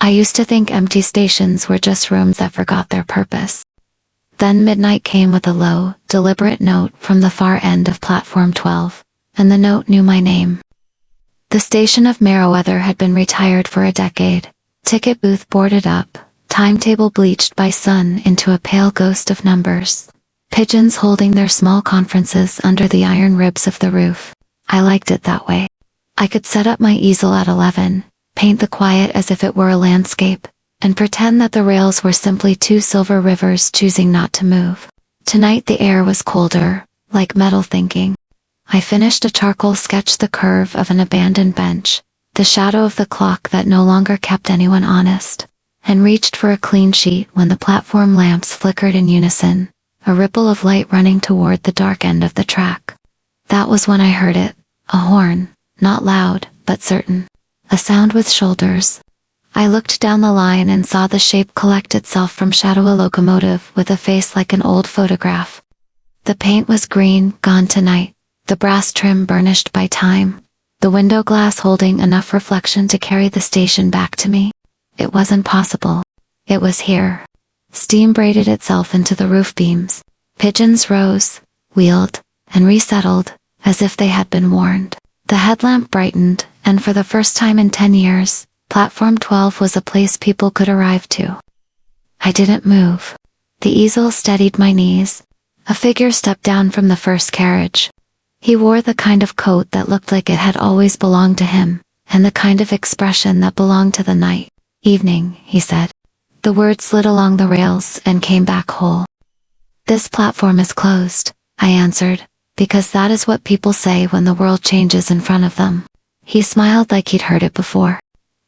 I used to think empty stations were just rooms that forgot their purpose. Then midnight came with a low, deliberate note from the far end of platform 12, and the note knew my name. The station of Merriweather had been retired for a decade, ticket booth boarded up, timetable bleached by sun into a pale ghost of numbers, pigeons holding their small conferences under the iron ribs of the roof. I liked it that way. I could set up my easel at 11, paint the quiet as if it were a landscape, and pretend that the rails were simply two silver rivers choosing not to move. Tonight the air was colder, like metal thinking. I finished a charcoal sketch, the curve of an abandoned bench, the shadow of the clock that no longer kept anyone honest, and reached for a clean sheet when the platform lamps flickered in unison, a ripple of light running toward the dark end of the track. That was when I heard it, a horn, not loud, but certain, a sound with shoulders. I looked down the line and saw the shape collect itself from shadow, a locomotive with a face like an old photograph. The paint was green, gone tonight, the brass trim burnished by time, the window glass holding enough reflection to carry the station back to me. It wasn't possible. It was here. Steam braided itself into the roof beams. Pigeons rose, wheeled, and resettled, as if they had been warned. The headlamp brightened, and for the first time in 10 years, Platform 12 was a place people could arrive to. I didn't move. The easel steadied my knees. A figure stepped down from the first carriage. He wore the kind of coat that looked like it had always belonged to him, and the kind of expression that belonged to the night. Evening, he said. The word slid along the rails and came back whole. This platform is closed, I answered, because that is what people say when the world changes in front of them. He smiled like he'd heard it before.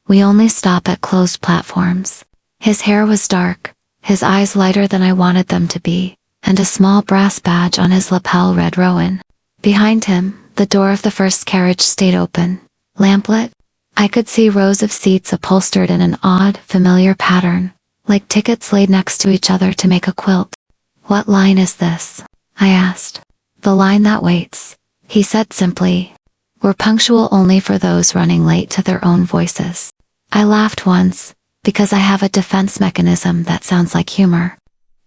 We only stop at closed platforms. His hair was dark, his eyes lighter than I wanted them to be, and a small brass badge on his lapel read Rowan. Behind him, the door of the first carriage stayed open, lamplit. I could see rows of seats upholstered in an odd, familiar pattern, like tickets laid next to each other to make a quilt. What line is this? I asked. The line that waits, he said simply. We're punctual only for those running late to their own voices. I laughed once, because I have a defense mechanism that sounds like humor.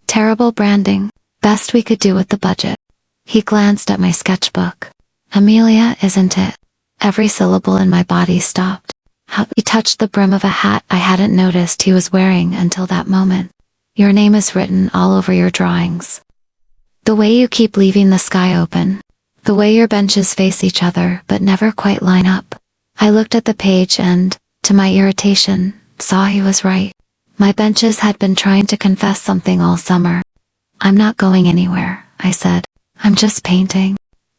Terrible branding, best we could do with the budget. He glanced at my sketchbook. Amelia, isn't it? Every syllable in my body stopped. He touched the brim of a hat I hadn't noticed he was wearing until that moment. Your name is written all over your drawings. The way you keep leaving the sky open. The way your benches face each other but never quite line up. I looked at the page and, to my irritation, saw he was right. My benches had been trying to confess something all summer. I'm not going anywhere, I said. I'm just painting.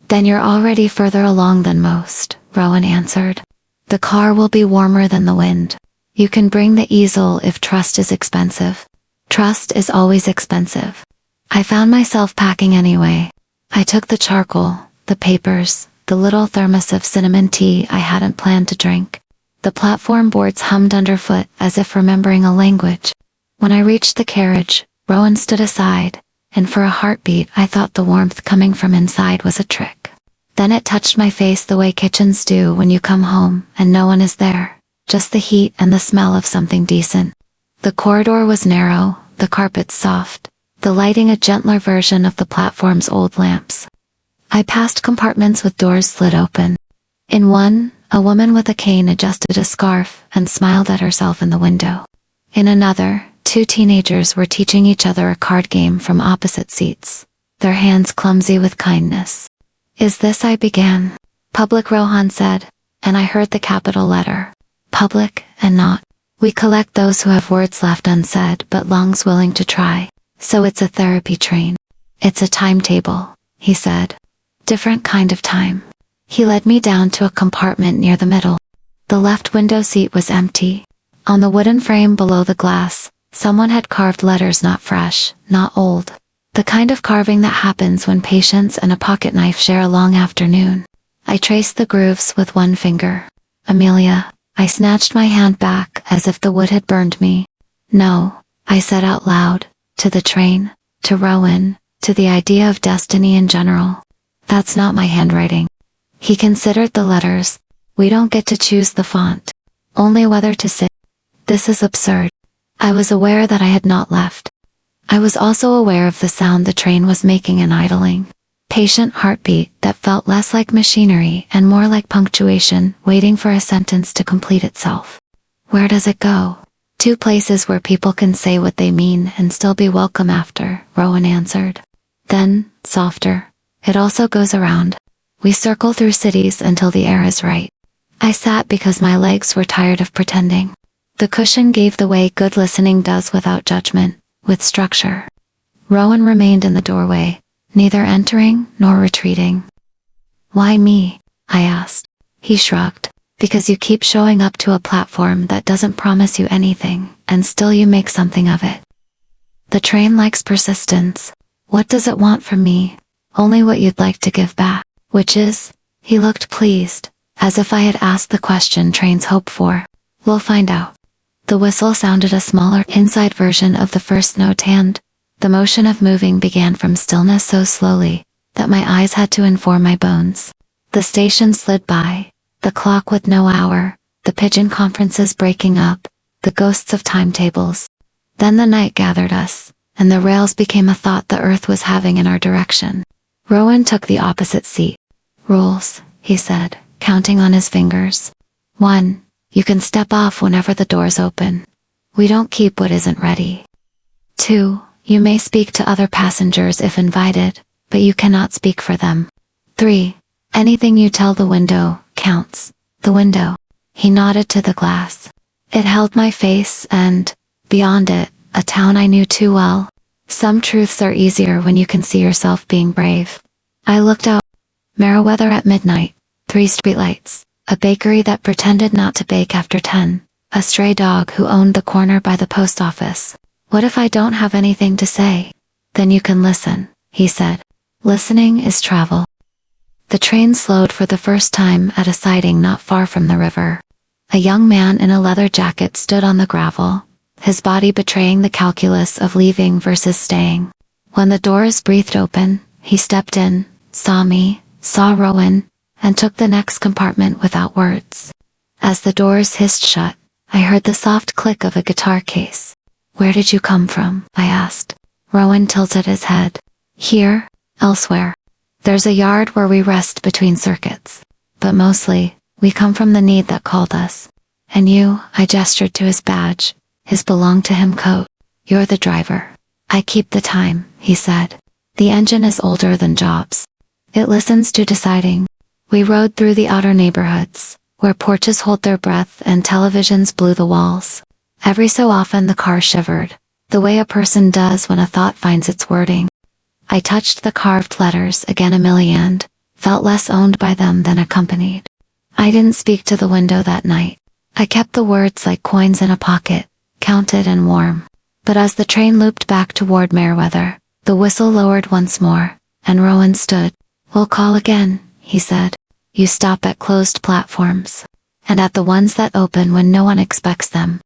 Then you're already further along than most, Rowan answered. The car will be warmer than the wind. You can bring the easel if trust is expensive. Trust is always expensive. I found myself packing anyway. I took the charcoal, the papers, the little thermos of cinnamon tea I hadn't planned to drink. The platform boards hummed underfoot as if remembering a language. When I reached the carriage, Rowan stood aside, and for a heartbeat I thought the warmth coming from inside was a trick. Then it touched my face the way kitchens do when you come home and no one is there, just the heat and the smell of something decent. The corridor was narrow, the carpets soft, the lighting a gentler version of the platform's old lamps. I passed compartments with doors slid open. In one, a woman with a cane adjusted a scarf and smiled at herself in the window. In another, two teenagers were teaching each other a card game from opposite seats, their hands clumsy with kindness. Is this? I began. Public, Rohan said, and I heard the capital letter. Public and not. We collect those who have words left unsaid but lungs willing to try. So it's a therapy train. It's a timetable, he said. Different kind of time. He led me down to a compartment near the middle. The left window seat was empty. On the wooden frame below the glass, someone had carved letters not fresh, not old. The kind of carving that happens when patience and a pocket knife share a long afternoon. I traced the grooves with one finger. Amelia, I snatched my hand back as if the wood had burned me. No, I said out loud, to the train, to Rowan, to the idea of destiny in general. That's not my handwriting. He considered the letters. We don't get to choose the font. Only whether to sit. This is absurd. I was aware that I had not left. I was also aware of the sound the train was making in idling. Patient heartbeat that felt less like machinery and more like punctuation, waiting for a sentence to complete itself. Where does it go? Two places where people can say what they mean and still be welcome after, Rowan answered. Then, softer, it also goes around. We circle through cities until the air is right. I sat because my legs were tired of pretending. The cushion gave the way good listening does without judgment, with structure. Rowan remained in the doorway, neither entering nor retreating. Why me? I asked. He shrugged. Because you keep showing up to a platform that doesn't promise you anything, and still you make something of it. The train likes persistence. What does it want from me? Only what you'd like to give back. Which is? He looked pleased, as if I had asked the question trains hope for. We'll find out. The whistle sounded a smaller, inside version of the first note and the motion of moving began from stillness so slowly that my eyes had to inform my bones. The station slid by. The clock with no hour, the pigeon conferences breaking up, the ghosts of timetables. Then the night gathered us, and the rails became a thought the earth was having in our direction. Rowan took the opposite seat. Rules, he said, counting on his fingers. 1. You can step off whenever the doors open. We don't keep what isn't ready. 2. You may speak to other passengers if invited, but you cannot speak for them. 3. Anything you tell the window counts. The window. He nodded to the glass. It held my face and, beyond it, a town I knew too well. Some truths are easier when you can see yourself being brave. I looked out. Meriwether at midnight. 3 streetlights. A bakery that pretended not to bake after 10. A stray dog who owned the corner by the post office. What if I don't have anything to say? Then you can listen, he said. Listening is travel. The train slowed for the first time at a siding not far from the river. A young man in a leather jacket stood on the gravel, his body betraying the calculus of leaving versus staying. When the doors breathed open, he stepped in, saw me, saw Rowan, and took the next compartment without words. As the doors hissed shut, I heard the soft click of a guitar case. Where did you come from? I asked. Rowan tilted his head. Here, elsewhere. There's a yard where we rest between circuits. But mostly, we come from the need that called us. And you, I gestured to his badge, his belong-to-him coat. You're the driver. I keep the time, he said. The engine is older than jobs. It listens to deciding. We rode through the outer neighborhoods, where porches hold their breath and televisions blew the walls. Every so often the car shivered, the way a person does when a thought finds its wording. I touched the carved letters again, Amelia, and felt less owned by them than accompanied. I didn't speak to the window that night. I kept the words like coins in a pocket, counted and warm. But as the train looped back toward Meriwether, the whistle lowered once more, and Rowan stood. We'll call again, he said. You stop at closed platforms. And at the ones that open when no one expects them.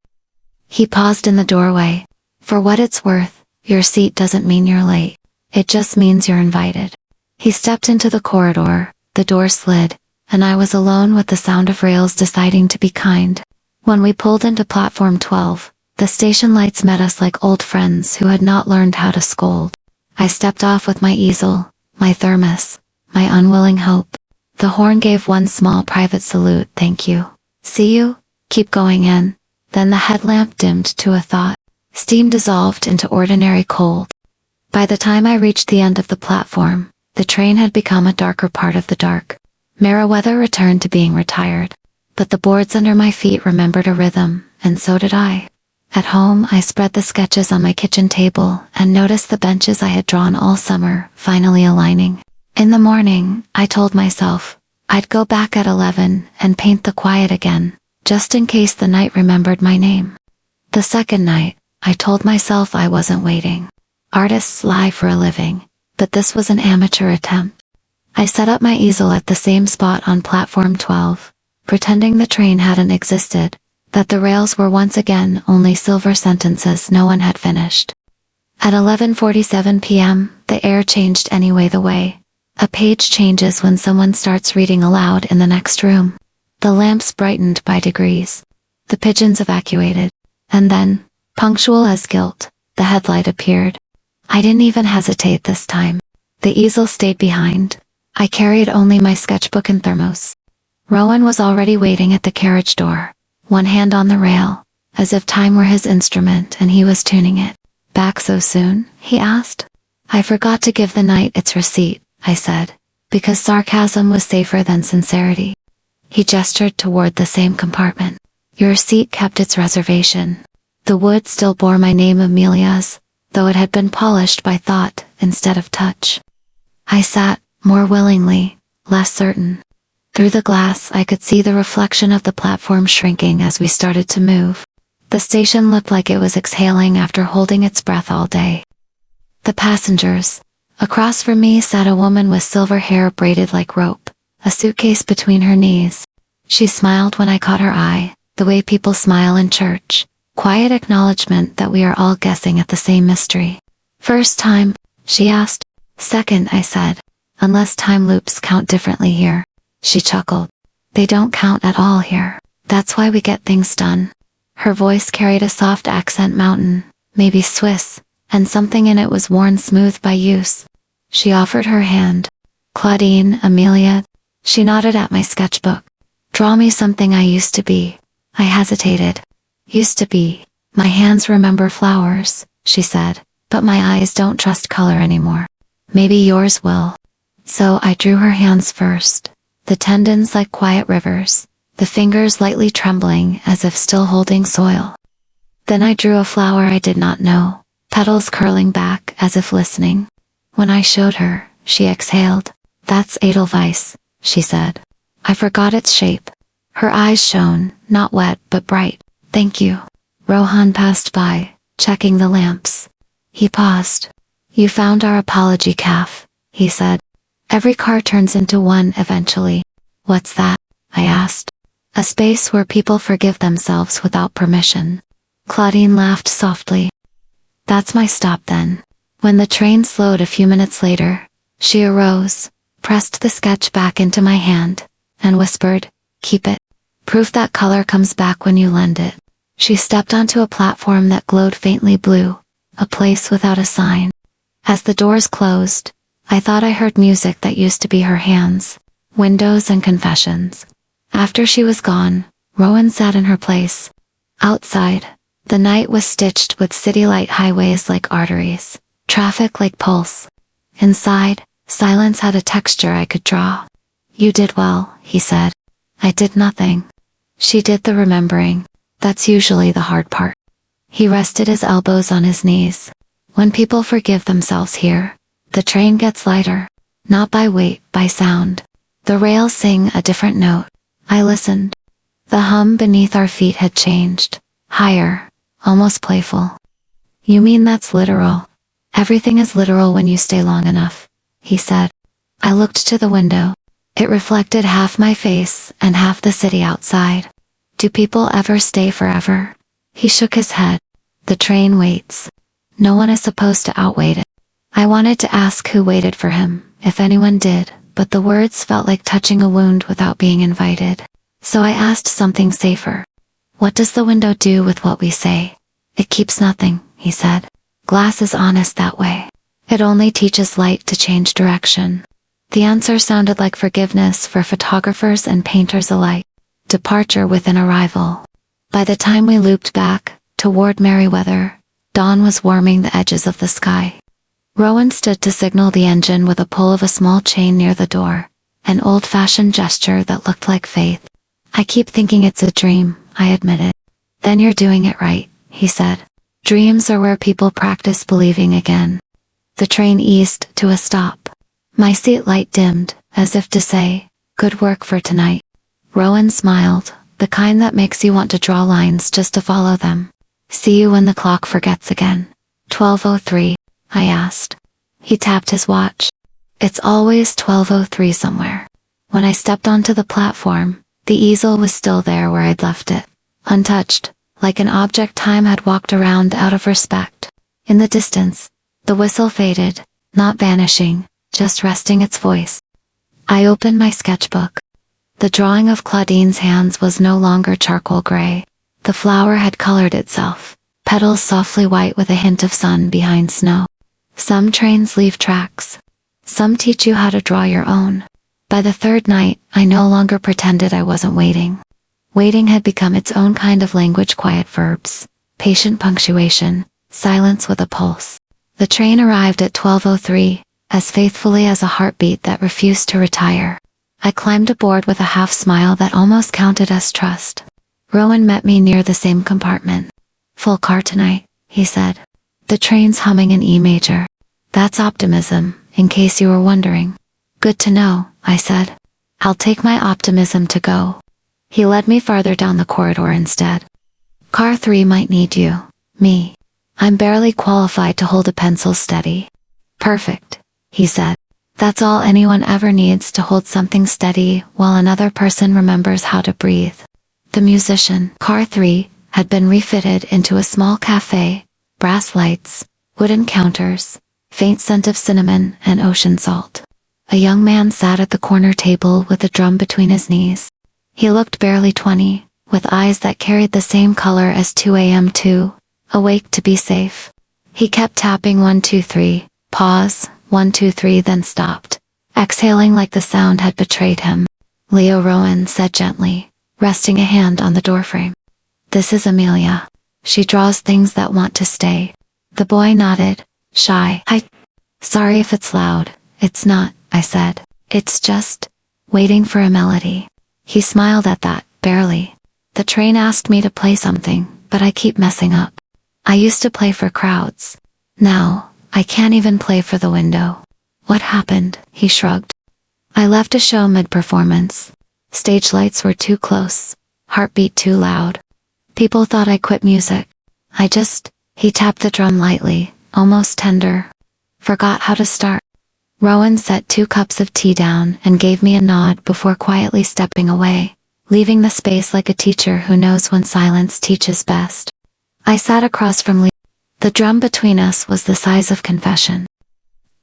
He paused in the doorway. For what it's worth, your seat doesn't mean you're late. It just means you're invited. He stepped into the corridor, the door slid, and I was alone with the sound of rails deciding to be kind. When we pulled into platform 12, the station lights met us like old friends who had not learned how to scold. I stepped off with my easel, my thermos, my unwilling hope. The horn gave one small private salute, thank you. See you? Keep going in. Then the headlamp dimmed to a thought. Steam dissolved into ordinary cold. By the time I reached the end of the platform, the train had become a darker part of the dark. Meriwether returned to being retired. But the boards under my feet remembered a rhythm, and so did I. At home, I spread the sketches on my kitchen table and noticed the benches I had drawn all summer finally aligning. In the morning, I told myself, I'd go back at 11 and paint the quiet again, just in case the night remembered my name. The second night, I told myself I wasn't waiting. Artists lie for a living, but this was an amateur attempt. I set up my easel at the same spot on platform 12, pretending the train hadn't existed, that the rails were once again only silver sentences no one had finished. At 11:47 p.m., the air changed anyway the way a page changes when someone starts reading aloud in the next room. The lamps brightened by degrees. The pigeons evacuated. And then, punctual as guilt, the headlight appeared. I didn't even hesitate this time. The easel stayed behind. I carried only my sketchbook and thermos. Rowan was already waiting at the carriage door, one hand on the rail, as if time were his instrument and he was tuning it. Back so soon? He asked. I forgot to give the night its receipt, I said, because sarcasm was safer than sincerity. He gestured toward the same compartment. Your receipt kept its reservation. The wood still bore my name, Amelia's, though it had been polished by thought instead of touch. I sat, more willingly, less certain. Through the glass I could see the reflection of the platform shrinking as we started to move. The station looked like it was exhaling after holding its breath all day. The passengers. Across from me sat a woman with silver hair braided like rope, a suitcase between her knees. She smiled when I caught her eye, the way people smile in church. Quiet acknowledgement that we are all guessing at the same mystery. First time? She asked. Second, I said. Unless time loops count differently here. She chuckled. They don't count at all here. That's why we get things done. Her voice carried a soft accent, mountain, maybe Swiss, and something in it was worn smooth by use. She offered her hand. Claudine, Amelia. She nodded at my sketchbook. Draw me something I used to be. I hesitated. Used to be. My hands remember flowers, she said, but my eyes don't trust color anymore. Maybe yours will. So I drew her hands first. The tendons like quiet rivers, the fingers lightly trembling as if still holding soil. Then I drew a flower I did not know, petals curling back as if listening. When I showed her, she exhaled. That's Edelweiss, she said. I forgot its shape. Her eyes shone, not wet but bright. Thank you. Rohan passed by, checking the lamps. He paused. You found our apology calf, he said. Every car turns into one eventually. What's that? I asked. A space where people forgive themselves without permission. Claudine laughed softly. That's my stop then. When the train slowed a few minutes later, she arose, pressed the sketch back into my hand, and whispered, keep it. Proof that color comes back when you lend it. She stepped onto a platform that glowed faintly blue, a place without a sign. As the doors closed, I thought I heard music that used to be her hands, windows and confessions. After she was gone, Rowan sat in her place. Outside, the night was stitched with city light highways like arteries, traffic like pulse. Inside, silence had a texture I could draw. You did well, he said. I did nothing. She did the remembering. That's usually the hard part. He rested his elbows on his knees. When people forgive themselves here, the train gets lighter. Not by weight, by sound. The rails sing a different note. I listened. The hum beneath our feet had changed. Higher, almost playful. You mean that's literal? Everything is literal when you stay long enough, he said. I looked to the window. It reflected half my face and half the city outside. Do people ever stay forever? He shook his head. The train waits. No one is supposed to outwait it. I wanted to ask who waited for him, if anyone did, but the words felt like touching a wound without being invited. So I asked something safer. What does the window do with what we say? It keeps nothing, he said. Glass is honest that way. It only teaches light to change direction. The answer sounded like forgiveness for photographers and painters alike. Departure within arrival. By the time we looped back, toward Merryweather, dawn was warming the edges of the sky. Rowan stood to signal the engine with a pull of a small chain near the door, an old-fashioned gesture that looked like faith. I keep thinking it's a dream, I admitted. Then you're doing it right, he said. Dreams are where people practice believing again. The train eased to a stop. My seat light dimmed, as if to say, good work for tonight. Rowan smiled, the kind that makes you want to draw lines just to follow them. See you when the clock forgets again. 12:03, I asked. He tapped his watch. It's always 12:03 somewhere. When I stepped onto the platform, the easel was still there where I'd left it, untouched, like an object time had walked around out of respect. In the distance, the whistle faded, not vanishing, just resting its voice. I opened my sketchbook. The drawing of Claudine's hands was no longer charcoal gray. The flower had colored itself, petals softly white with a hint of sun behind snow. Some trains leave tracks. Some teach you how to draw your own. By the third night, I no longer pretended I wasn't waiting. Waiting had become its own kind of language: quiet verbs, patient punctuation, silence with a pulse. The train arrived at 12:03, as faithfully as a heartbeat that refused to retire. I climbed aboard with a half smile that almost counted as trust. Rowan met me near the same compartment. "Full car tonight," he said. "The train's humming in E major." "That's optimism, in case you were wondering." "Good to know," I said. "I'll take my optimism to go." He led me farther down the corridor instead. "Car 3 might need you." "Me? I'm barely qualified to hold a pencil steady." "Perfect," he said. "That's all anyone ever needs, to hold something steady while another person remembers how to breathe." The musician, Car 3, had been refitted into a small cafe, brass lights, wooden counters, faint scent of cinnamon and ocean salt. A young man sat at the corner table with a drum between his knees. He looked barely 20, with eyes that carried the same color as 2 a.m. too, awake to be safe. He kept tapping 1 2 3, pause, 1 2 3, then stopped, exhaling like the sound had betrayed him. "Leo," Rowan said gently, resting a hand on the doorframe. "This is Amelia. She draws things that want to stay." The boy nodded, shy. "Hi. Sorry if it's loud." "It's not," I said. "It's just waiting for a melody." He smiled at that, barely. "The train asked me to play something, but I keep messing up. I used to play for crowds. Now, I can't even play for the window." "What happened?" He shrugged. "I left a show mid-performance. Stage lights were too close, heartbeat too loud. People thought I quit music. He tapped the drum lightly, almost tender. "Forgot how to start." Rowan set 2 cups of tea down and gave me a nod before quietly stepping away, leaving the space like a teacher who knows when silence teaches best. I sat across from Lee. The drum between us was the size of confession.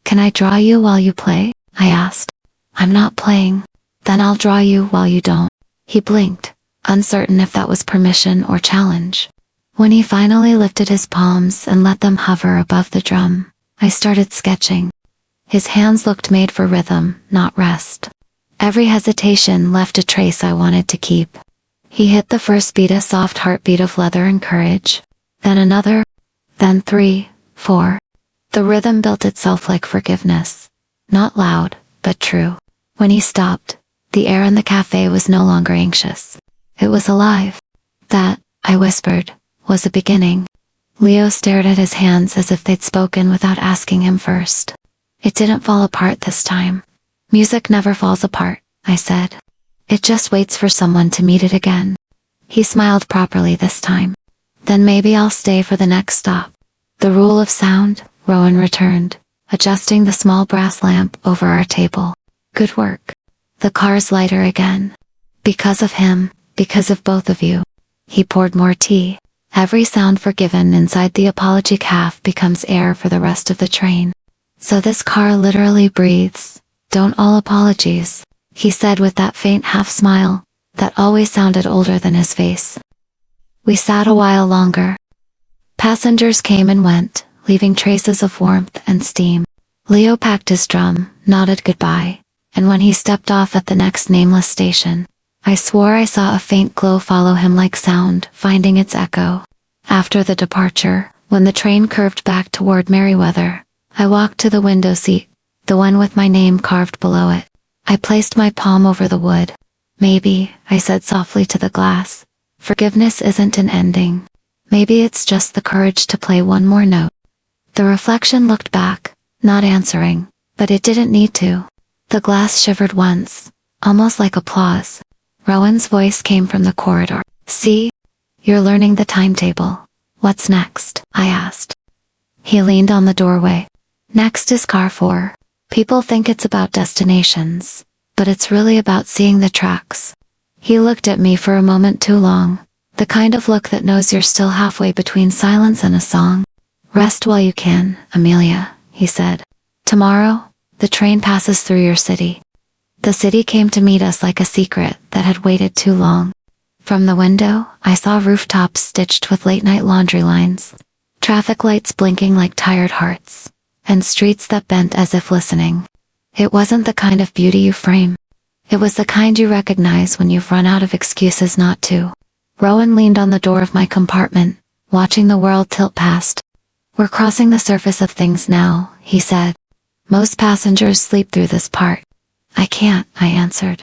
"Can I draw you while you play?" I asked. "I'm not playing." "Then I'll draw you while you don't." He blinked, uncertain if that was permission or challenge. When he finally lifted his palms and let them hover above the drum, I started sketching. His hands looked made for rhythm, not rest. Every hesitation left a trace I wanted to keep. He hit the first beat, a soft heartbeat of leather and courage. Then another. Then 3, 4. The rhythm built itself like forgiveness. Not loud, but true. When he stopped, the air in the cafe was no longer anxious. It was alive. That, I whispered, was a beginning. Leo stared at his hands as if they'd spoken without asking him first. "It didn't fall apart this time." "Music never falls apart," I said. "It just waits for someone to meet it again." He smiled properly this time. "Then maybe I'll stay for the next stop." "The rule of sound," Rowan returned, adjusting the small brass lamp over our table. "Good work." The car's lighter again. "Because of him, because of both of you." He poured more tea. Every sound forgiven inside the apologetic half becomes air for the rest of the train. "So this car literally breathes. Don't all apologies," he said with that faint half smile that always sounded older than his face. We sat a while longer. Passengers came and went, leaving traces of warmth and steam. Leo packed his drum, nodded goodbye, and when he stepped off at the next nameless station, I swore I saw a faint glow follow him like sound, finding its echo. After the departure, when the train curved back toward Merriweather, I walked to the window seat, the one with my name carved below it. I placed my palm over the wood. "Maybe," I said softly to the glass, "forgiveness isn't an ending. Maybe it's just the courage to play one more note." The reflection looked back, not answering, but it didn't need to. The glass shivered once, almost like applause. Rowan's voice came from the corridor. "See? You're learning the timetable. What's next?" I asked. He leaned on the doorway. "Next is car 4. People think it's about destinations, but it's really about seeing the tracks." He looked at me for a moment too long, the kind of look that knows you're still halfway between silence and a song. "Rest while you can, Amelia," he said. "Tomorrow, the train passes through your city." The city came to meet us like a secret that had waited too long. From the window, I saw rooftops stitched with late-night laundry lines, traffic lights blinking like tired hearts, and streets that bent as if listening. It wasn't the kind of beauty you frame. It was the kind you recognize when you've run out of excuses not to. Rowan leaned on the door of my compartment, watching the world tilt past. "We're crossing the surface of things now," he said. "Most passengers sleep through this part." "I can't," I answered.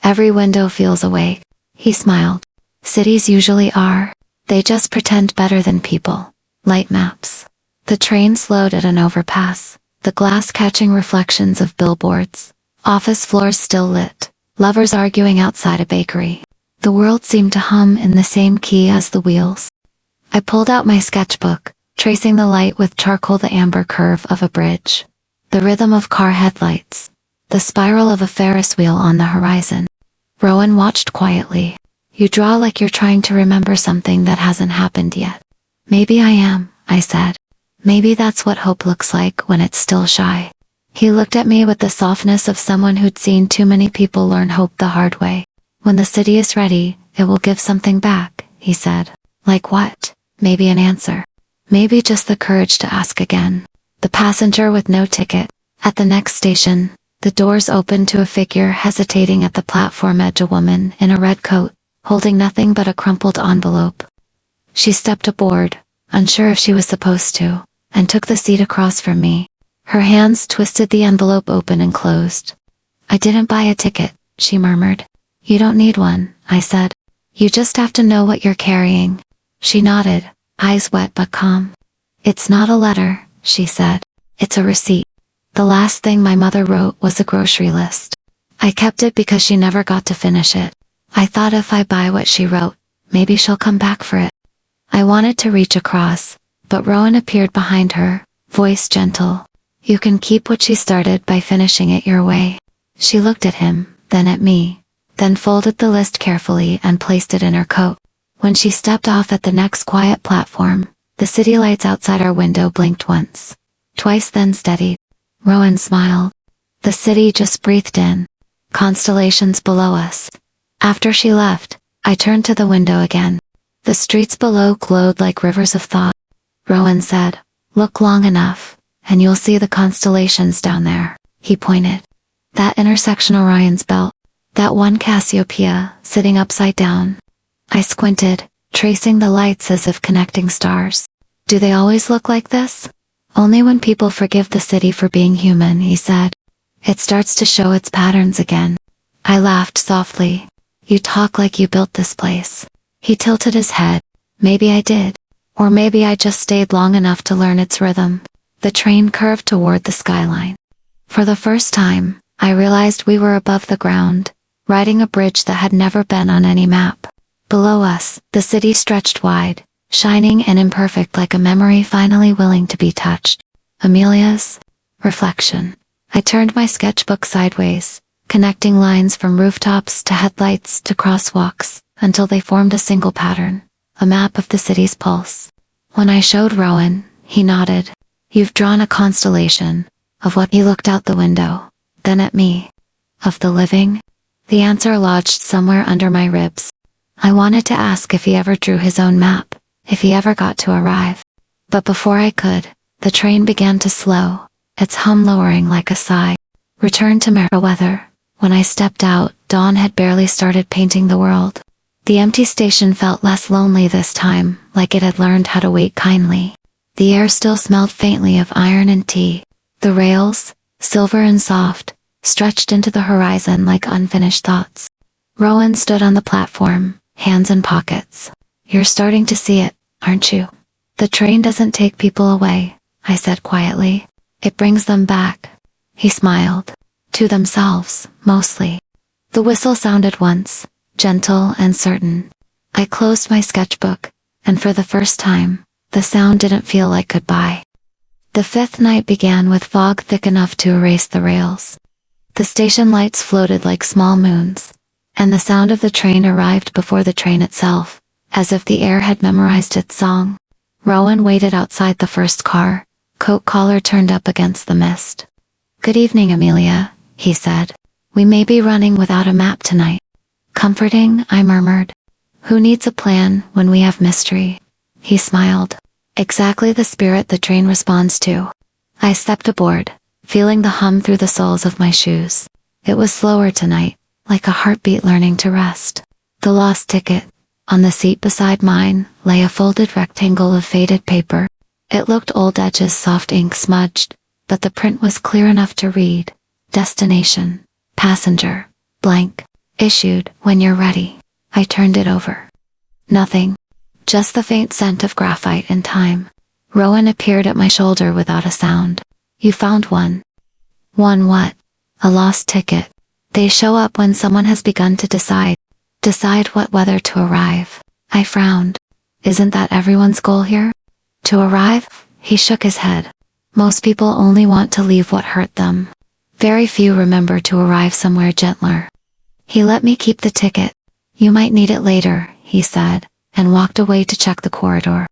"Every window feels awake." He smiled. "Cities usually are. They just pretend better than people." Light maps. The train slowed at an overpass, the glass catching reflections of billboards. Office floors still lit. Lovers arguing outside a bakery. The world seemed to hum in the same key as the wheels. I pulled out my sketchbook, tracing the light with charcoal, the amber curve of a bridge, the rhythm of car headlights, the spiral of a Ferris wheel on the horizon. Rowan watched quietly. "You draw like you're trying to remember something that hasn't happened yet." "Maybe I am," I said. "Maybe that's what hope looks like when it's still shy." He looked at me with the softness of someone who'd seen too many people learn hope the hard way. "When the city is ready, it will give something back," he said. "Like what?" "Maybe an answer. Maybe just the courage to ask again." The passenger with no ticket. At the next station, the doors opened to a figure hesitating at the platform edge, a woman in a red coat, holding nothing but a crumpled envelope. She stepped aboard, unsure if she was supposed to, and took the seat across from me. Her hands twisted the envelope open and closed. "I didn't buy a ticket," she murmured. "You don't need one," I said. "You just have to know what you're carrying." She nodded, eyes wet but calm. "It's not a letter," she said. "It's a receipt. The last thing my mother wrote was a grocery list. I kept it because she never got to finish it. I thought if I buy what she wrote, maybe she'll come back for it." I wanted to reach across, but Rowan appeared behind her, voice gentle. "You can keep what she started by finishing it your way." She looked at him, then at me, then folded the list carefully and placed it in her coat. When she stepped off at the next quiet platform, the city lights outside our window blinked once, twice, then steadied. Rowan smiled. The city just breathed in. Constellations below us. After she left, I turned to the window again. The streets below glowed like rivers of thought. Rowan said, "Look long enough, and you'll see the constellations down there." He pointed. "That intersection, Orion's belt. That one Cassiopeia, sitting upside down." I squinted, tracing the lights as if connecting stars. "Do they always look like this?" "Only when people forgive the city for being human," he said. "It starts to show its patterns again." I laughed softly. "You talk like you built this place." He tilted his head. "Maybe I did. Or maybe I just stayed long enough to learn its rhythm." The train curved toward the skyline. For the first time, I realized we were above the ground, riding a bridge that had never been on any map. Below us, the city stretched wide, shining and imperfect like a memory finally willing to be touched. Amelia's reflection. I turned my sketchbook sideways, connecting lines from rooftops to headlights to crosswalks, until they formed a single pattern, a map of the city's pulse. When I showed Rowan, he nodded. "You've drawn a constellation." Of what? He looked out the window, then at me. "Of the living?" The answer lodged somewhere under my ribs. I wanted to ask if he ever drew his own map, if he ever got to arrive. But before I could, the train began to slow, its hum lowering like a sigh. Return to Meriwether. When I stepped out, dawn had barely started painting the world. The empty station felt less lonely this time, like it had learned how to wait kindly. The air still smelled faintly of iron and tea. The rails, silver and soft, stretched into the horizon like unfinished thoughts. Rowan stood on the platform, hands in pockets. "You're starting to see it, aren't you?" "The train doesn't take people away," I said quietly. "It brings them back." He smiled. "To themselves, mostly." The whistle sounded once, gentle and certain. I closed my sketchbook, and for the first time, the sound didn't feel like goodbye. The fifth night began with fog thick enough to erase the rails. The station lights floated like small moons, and the sound of the train arrived before the train itself, as if the air had memorized its song. Rowan waited outside the first car, coat collar turned up against the mist. "Good evening, Amelia," he said. "We may be running without a map tonight." "Comforting," I murmured. Who needs a plan when we have mystery? He smiled. Exactly the spirit the train responds to. I stepped aboard, feeling the hum through the soles of my shoes. It was slower tonight, like a heartbeat learning to rest. The lost ticket. On the seat beside mine lay a folded rectangle of faded paper. It looked old, edges soft, ink smudged, but the print was clear enough to read. Destination, passenger, blank, issued when you're ready. I turned it over. Nothing. Just the faint scent of graphite and time. Rowan appeared at my shoulder without a sound. You found one. One what? A lost ticket. They show up when someone has begun to decide what whether to arrive. I frowned. Isn't that everyone's goal here? To arrive? He shook his head. Most people only want to leave what hurt them. Very few remember to arrive somewhere gentler. He let me keep the ticket. You might need it later, he said, and walked away to check the corridor.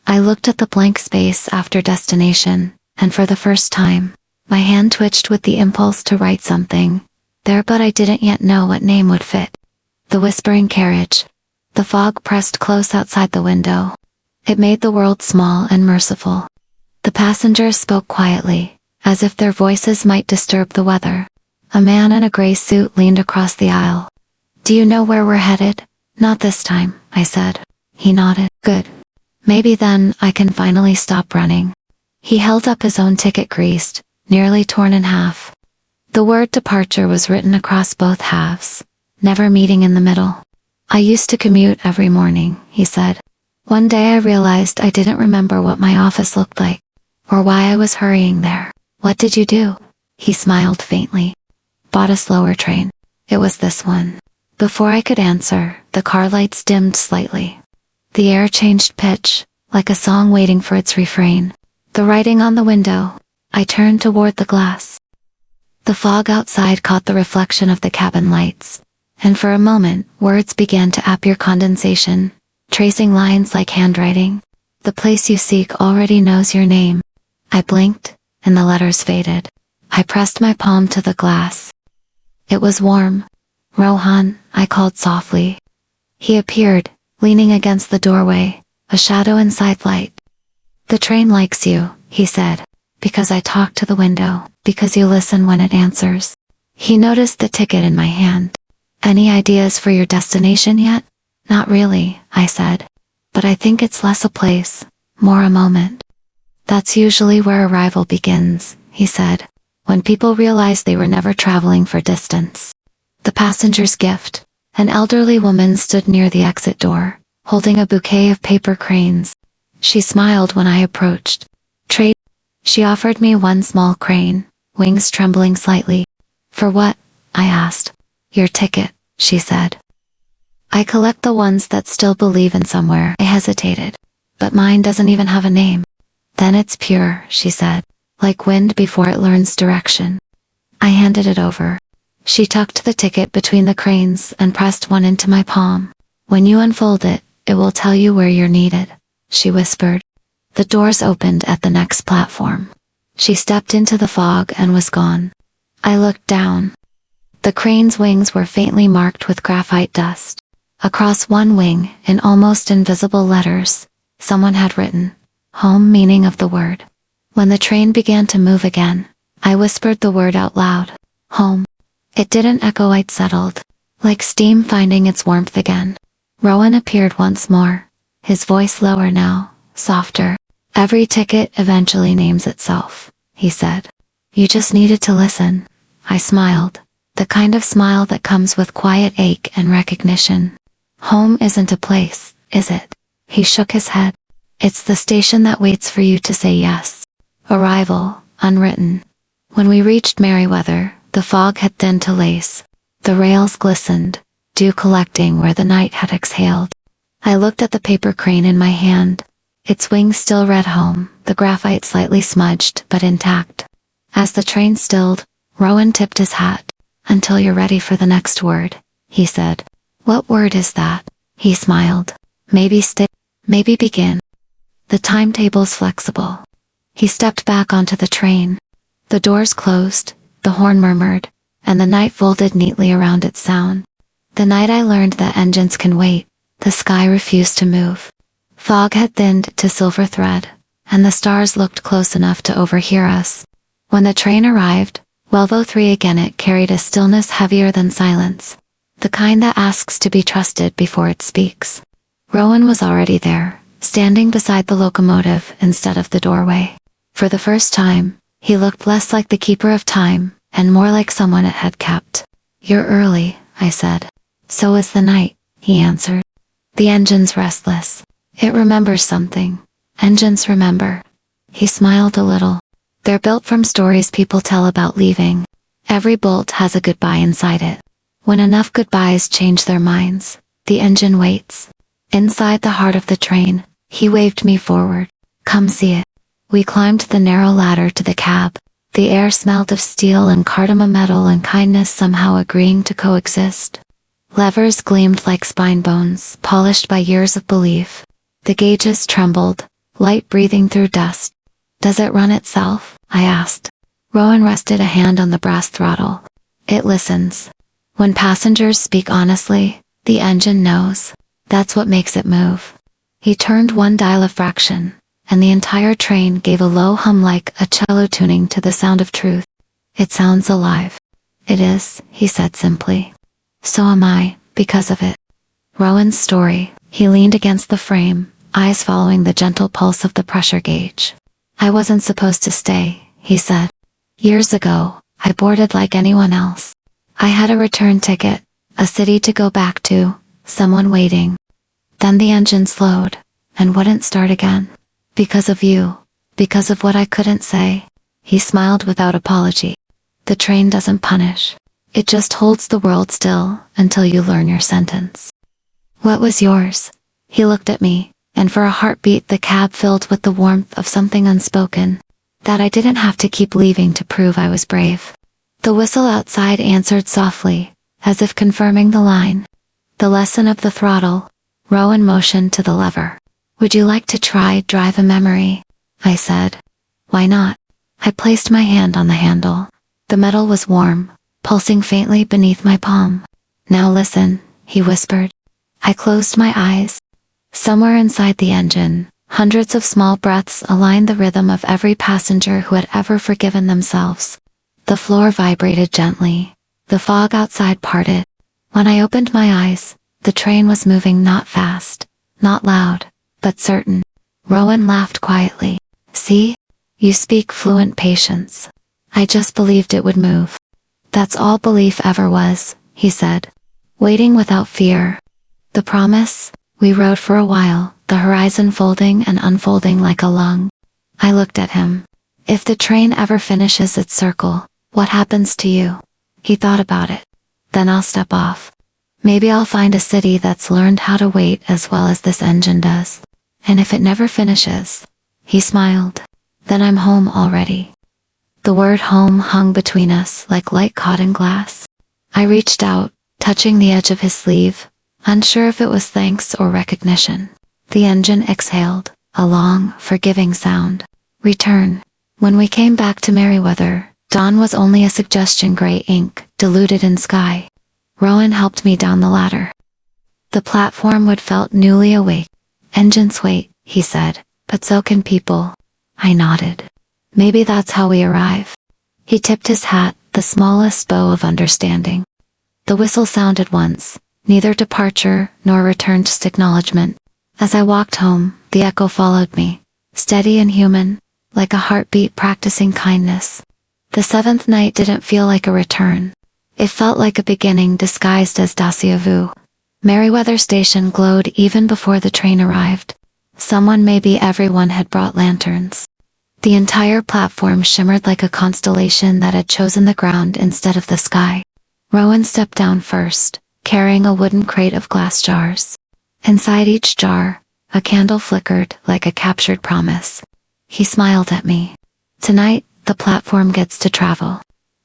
I looked at the blank space after destination, and for the first time, my hand twitched with the impulse to write something there, but I didn't yet know what name would fit. The whispering carriage. The fog pressed close outside the window. It made the world small and merciful. The passengers spoke quietly, as if their voices might disturb the weather. A man in a gray suit leaned across the aisle. Do you know where we're headed? Not this time, I said. He nodded. Good. Maybe then I can finally stop running. He held up his own ticket, creased, nearly torn in half. The word departure was written across both halves, never meeting in the middle. I used to commute every morning, he said. One day I realized I didn't remember what my office looked like, or why I was hurrying there. What did you do? He smiled faintly. Bought a slower train. It was this one. Before I could answer, the car lights dimmed slightly. The air changed pitch, like a song waiting for its refrain. The writing on the window. I turned toward the glass. The fog outside caught the reflection of the cabin lights, and for a moment, words began to appear, condensation, tracing lines like handwriting. The place you seek already knows your name. I blinked, and the letters faded. I pressed my palm to the glass. It was warm. Rohan, I called softly. He appeared, leaning against the doorway, a shadow inside light. The train likes you, he said, because I talk to the window, because you listen when it answers. He noticed the ticket in my hand. Any ideas for your destination yet? Not really, I said. But I think it's less a place, more a moment. That's usually where arrival begins, he said, when people realize they were never traveling for distance. The passenger's gift. An elderly woman stood near the exit door, holding a bouquet of paper cranes. She smiled when I approached. Trade. She offered me one small crane, wings trembling slightly. For what? I asked. Your ticket, she said. I collect the ones that still believe in somewhere. I hesitated. But mine doesn't even have a name. Then it's pure, she said, like wind before it learns direction. I handed it over. She tucked the ticket between the cranes and pressed one into my palm. When you unfold it, it will tell you where you're needed, she whispered. The doors opened at the next platform. She stepped into the fog and was gone. I looked down. The crane's wings were faintly marked with graphite dust. Across one wing, in almost invisible letters, someone had written, home, meaning of the word. When the train began to move again, I whispered the word out loud. Home. It didn't echo, it settled, like steam finding its warmth again. Rowan appeared once more, his voice lower now, softer. Every ticket eventually names itself, he said. You just needed to listen. I smiled, the kind of smile that comes with quiet ache and recognition. Home isn't a place, is it? He shook his head. It's the station that waits for you to say yes. Arrival, unwritten. When we reached Merryweather, the fog had thinned to lace. The rails glistened, dew collecting where the night had exhaled. I looked at the paper crane in my hand. Its wings still read home, the graphite slightly smudged but intact. As the train stilled, Rowan tipped his hat. Until you're ready for the next word, he said. What word is that? He smiled. Maybe stay, maybe begin. The timetable's flexible. He stepped back onto the train. The doors closed. The horn murmured, and the night folded neatly around its sound. The night I learned that engines can wait, The sky refused to move. Fog had thinned to silver thread, and the stars looked close enough to overhear us. When the train arrived, Welvo 3 again, it carried a stillness heavier than silence, the kind that asks to be trusted before it speaks. Rowan was already there, standing beside the locomotive instead of the doorway. For the first time, he looked less like the keeper of time, and more like someone it had kept. "You're early," I said. "So is the night," he answered. "The engine's restless. It remembers something. Engines remember." He smiled a little. "They're built from stories people tell about leaving. Every bolt has a goodbye inside it. When enough goodbyes change their minds, the engine waits." Inside the heart of the train, he waved me forward. "Come see it." We climbed the narrow ladder to the cab. The air smelled of steel and cardamom metal and kindness somehow agreeing to coexist. Levers gleamed like spine bones, polished by years of belief. The gauges trembled, light breathing through dust. "Does it run itself?" I asked. Rowan rested a hand on the brass throttle. "It listens. When passengers speak honestly, the engine knows. That's what makes it move." He turned one dial a fraction, and the entire train gave a low hum like a cello tuning to the sound of truth. "It sounds alive." "It is," he said simply. "So am I, because of it." Rowan's story. He leaned against the frame, eyes following the gentle pulse of the pressure gauge. "I wasn't supposed to stay," he said. "Years ago, I boarded like anyone else. I had a return ticket, a city to go back to, someone waiting. Then the engine slowed, and wouldn't start again. Because of you. Because of what I couldn't say." He smiled without apology. "The train doesn't punish. It just holds the world still until you learn your sentence." "What was yours?" He looked at me, and for a heartbeat the cab filled with the warmth of something unspoken. That I didn't have to keep leaving to prove I was brave. The whistle outside answered softly, as if confirming the line. The lesson of the throttle. Rowan motioned to the lever. "Would you like to try drive a memory?" I said. "Why not?" I placed my hand on the handle. The metal was warm, pulsing faintly beneath my palm. "Now listen," he whispered. I closed my eyes. Somewhere inside the engine, hundreds of small breaths aligned the rhythm of every passenger who had ever forgiven themselves. The floor vibrated gently. The fog outside parted. When I opened my eyes, the train was moving, not fast, not loud, but certain. Rowan laughed quietly. "See? You speak fluent patience. I just believed it would move." "That's all belief ever was," he said. "Waiting without fear." The promise. We rode for a while, the horizon folding and unfolding like a lung. I looked at him. "If the train ever finishes its circle, what happens to you?" He thought about it. "Then I'll step off. Maybe I'll find a city that's learned how to wait as well as this engine does. And if it never finishes," he smiled, "then I'm home already." The word home hung between us like light caught in glass. I reached out, touching the edge of his sleeve, unsure if it was thanks or recognition. The engine exhaled, a long, forgiving sound. Return. When we came back to Merryweather, dawn was only a suggestion, gray ink, diluted in sky. Rowan helped me down the ladder. The platform would felt newly awake. "Engines wait," he said, "but so can people." I nodded. "Maybe that's how we arrive." He tipped his hat, the smallest bow of understanding. The whistle sounded once, neither departure nor return, just acknowledgement. As I walked home, the echo followed me, steady and human, like a heartbeat practicing kindness. The seventh night didn't feel like a return. It felt like a beginning disguised as déjà vu. Merryweather Station glowed even before the train arrived. Someone, maybe everyone, had brought lanterns. The entire platform shimmered like a constellation that had chosen the ground instead of the sky. Rowan stepped down first, carrying a wooden crate of glass jars. Inside each jar, a candle flickered like a captured promise. He smiled at me. "Tonight, the platform gets to travel."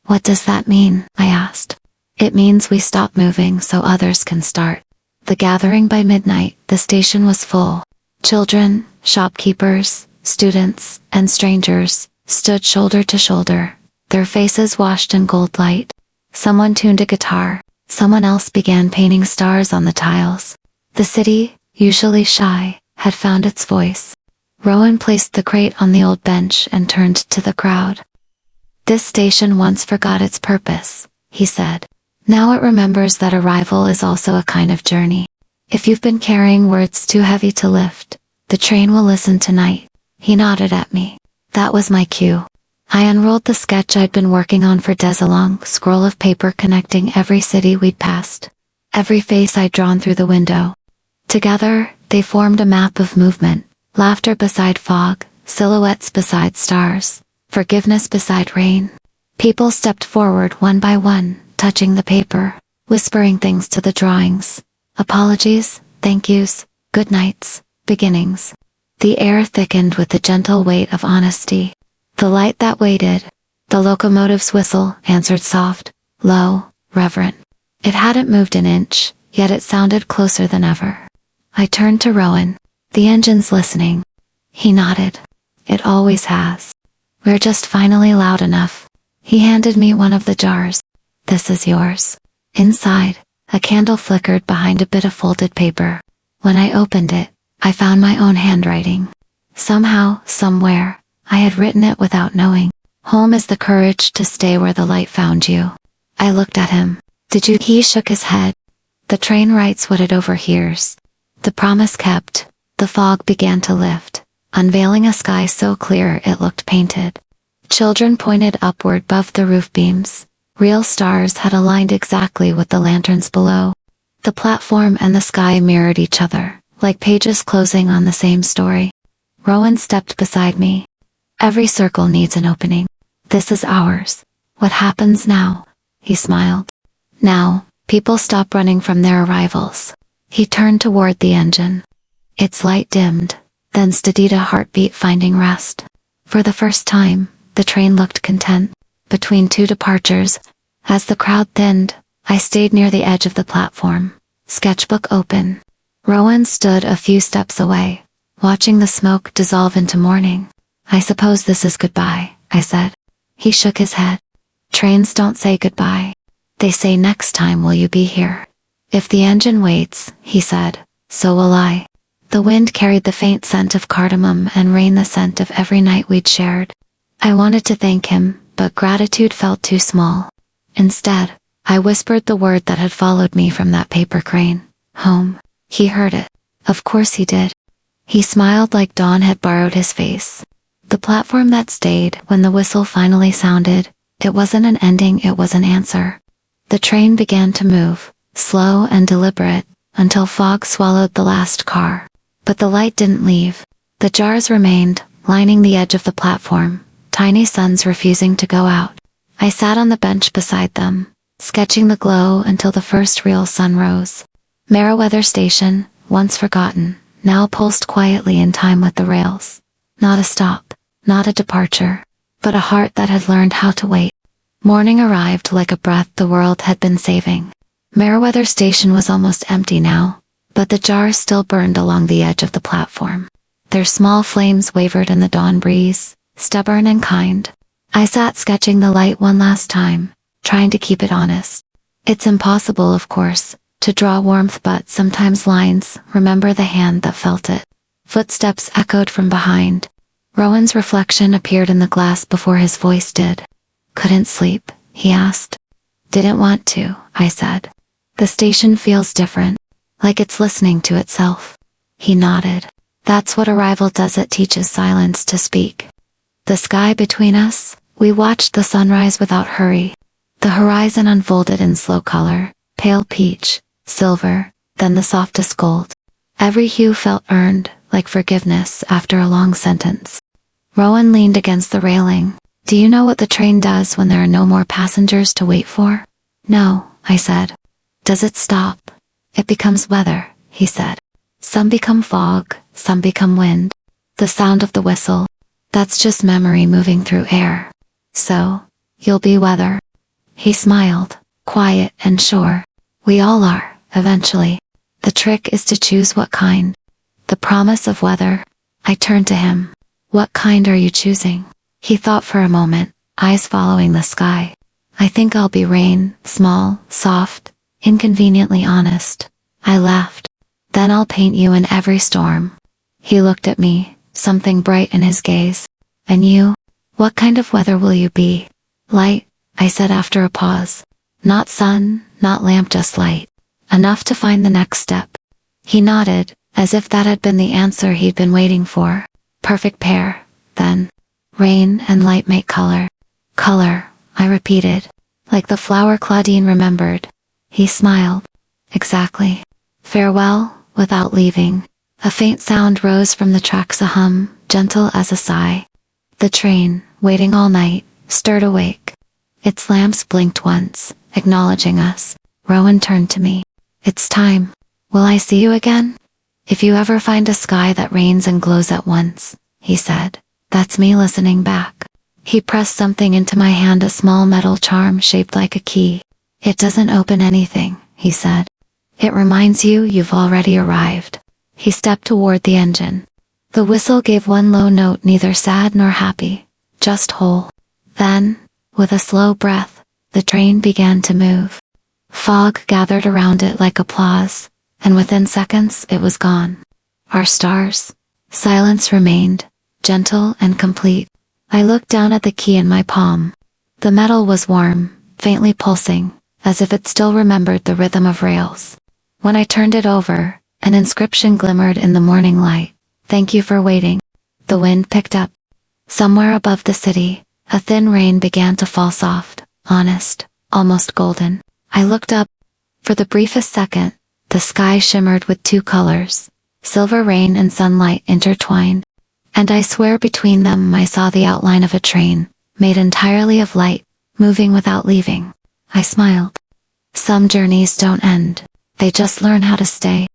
"What does that mean?" I asked. "It means we stop moving so others can start." The gathering by midnight, the station was full. Children, shopkeepers, students, and strangers stood shoulder to shoulder, their faces washed in gold light. Someone tuned a guitar, someone else began painting stars on the tiles. The city, usually shy, had found its voice. Rowan placed the crate on the old bench and turned to the crowd. "This station once forgot its purpose," he said. "Now it remembers that arrival is also a kind of journey. If you've been carrying words too heavy to lift, the train will listen tonight." He nodded at me. That was my cue. I unrolled the sketch I'd been working on for Des, a long scroll of paper connecting every city we'd passed, every face I'd drawn through the window. Together, they formed a map of movement: laughter beside fog, silhouettes beside stars, forgiveness beside rain. People stepped forward one by one, touching the paper, whispering things to the drawings. Apologies, thank yous, good nights, beginnings. The air thickened with the gentle weight of honesty. The light that waited, the locomotive's whistle, answered soft, low, reverent. It hadn't moved an inch, yet it sounded closer than ever. I turned to Rowan. "The engine's listening." He nodded. "It always has. We're just finally loud enough." He handed me one of the jars. "This is yours." Inside, a candle flickered behind a bit of folded paper. When I opened it, I found my own handwriting. Somehow, somewhere, I had written it without knowing. "Home is the courage to stay where the light found you." I looked at him. "Did you?" He shook his head. "The train writes what it overhears." The promise kept. The fog began to lift, unveiling a sky so clear it looked painted. Children pointed upward above the roof beams. Real stars had aligned exactly with the lanterns below. The platform and the sky mirrored each other, like pages closing on the same story. Rowan stepped beside me. "Every circle needs an opening. This is ours. What happens now?" He smiled. "Now, people stop running from their arrivals." He turned toward the engine. Its light dimmed, then steadied, a heartbeat finding rest. For the first time, the train looked content. Between two departures, as the crowd thinned, I stayed near the edge of the platform, sketchbook open. Rowan stood a few steps away, watching the smoke dissolve into morning. "I suppose this is goodbye," I said. He shook his head. "Trains don't say goodbye. They say next time will you be here." "If the engine waits," he said, "so will I." The wind carried the faint scent of cardamom, and rain the scent of every night we'd shared. I wanted to thank him, but gratitude felt too small. Instead, I whispered the word that had followed me from that paper crane: home. He heard it. Of course he did. He smiled like dawn had borrowed his face. The platform that stayed when the whistle finally sounded, it wasn't an ending, it was an answer. The train began to move, slow and deliberate, until fog swallowed the last car. But the light didn't leave. The jars remained, lining the edge of the platform, tiny suns refusing to go out. I sat on the bench beside them, sketching the glow until the first real sun rose. Meriwether Station, once forgotten, now pulsed quietly in time with the rails. Not a stop, not a departure, but a heart that had learned how to wait. Morning arrived like a breath the world had been saving. Meriwether Station was almost empty now, but the jars still burned along the edge of the platform. Their small flames wavered in the dawn breeze, stubborn and kind. I sat sketching the light one last time, trying to keep it honest. It's impossible, of course, to draw warmth, but sometimes lines remember the hand that felt it. Footsteps echoed from behind. Rowan's reflection appeared in the glass before his voice did. "Couldn't sleep?" he asked. "Didn't want to," I said. "The station feels different, like it's listening to itself." He nodded. "That's what arrival does, it teaches silence to speak." The sky between us, we watched the sunrise without hurry. The horizon unfolded in slow color, pale peach, silver, then the softest gold. Every hue felt earned, like forgiveness after a long sentence. Rowan leaned against the railing. "Do you know what the train does when there are no more passengers to wait for?" "No," I said. "Does it stop?" "It becomes weather," he said. "Some become fog, some become wind. The sound of the whistle, that's just memory moving through air. So, you'll be weather." He smiled, quiet and sure. "We all are, eventually. The trick is to choose what kind." The promise of weather. I turned to him. "What kind are you choosing?" He thought for a moment, eyes following the sky. "I think I'll be rain, small, soft, inconveniently honest." I laughed. Then I'll paint you in every storm. He looked at me, something bright in his gaze. And you? What kind of weather will you be? Light, I said after a pause. Not sun, not lamp, just light. Enough to find the next step. He nodded, as if that had been the answer he'd been waiting for. Perfect pair, then. Rain and light make color. Color, I repeated, like the flower Claudine remembered. He smiled. Exactly. Farewell, without leaving. A faint sound rose from the tracks, a hum, gentle as a sigh. The train, waiting all night, stirred awake. Its lamps blinked once, acknowledging us. Rowan turned to me. It's time. Will I see you again? If you ever find a sky that rains and glows at once, he said. That's me listening back. He pressed something into my hand, a small metal charm shaped like a key. It doesn't open anything, he said. It reminds you you've already arrived. He stepped toward the engine. The whistle gave one low note, neither sad nor happy, just whole. Then, with a slow breath, the train began to move. Fog gathered around it like applause, and within seconds it was gone. Our stars. Silence remained, gentle and complete. I looked down at the key in my palm. The metal was warm, faintly pulsing, as if it still remembered the rhythm of rails. When I turned it over, an inscription glimmered in the morning light. Thank you for waiting. The wind picked up. Somewhere above the city, a thin rain began to fall, soft, honest, almost golden. I looked up. For the briefest second, the sky shimmered with two colors, silver rain and sunlight intertwined. And I swear between them I saw the outline of a train, made entirely of light, moving without leaving. I smiled. Some journeys don't end. They just learn how to stay.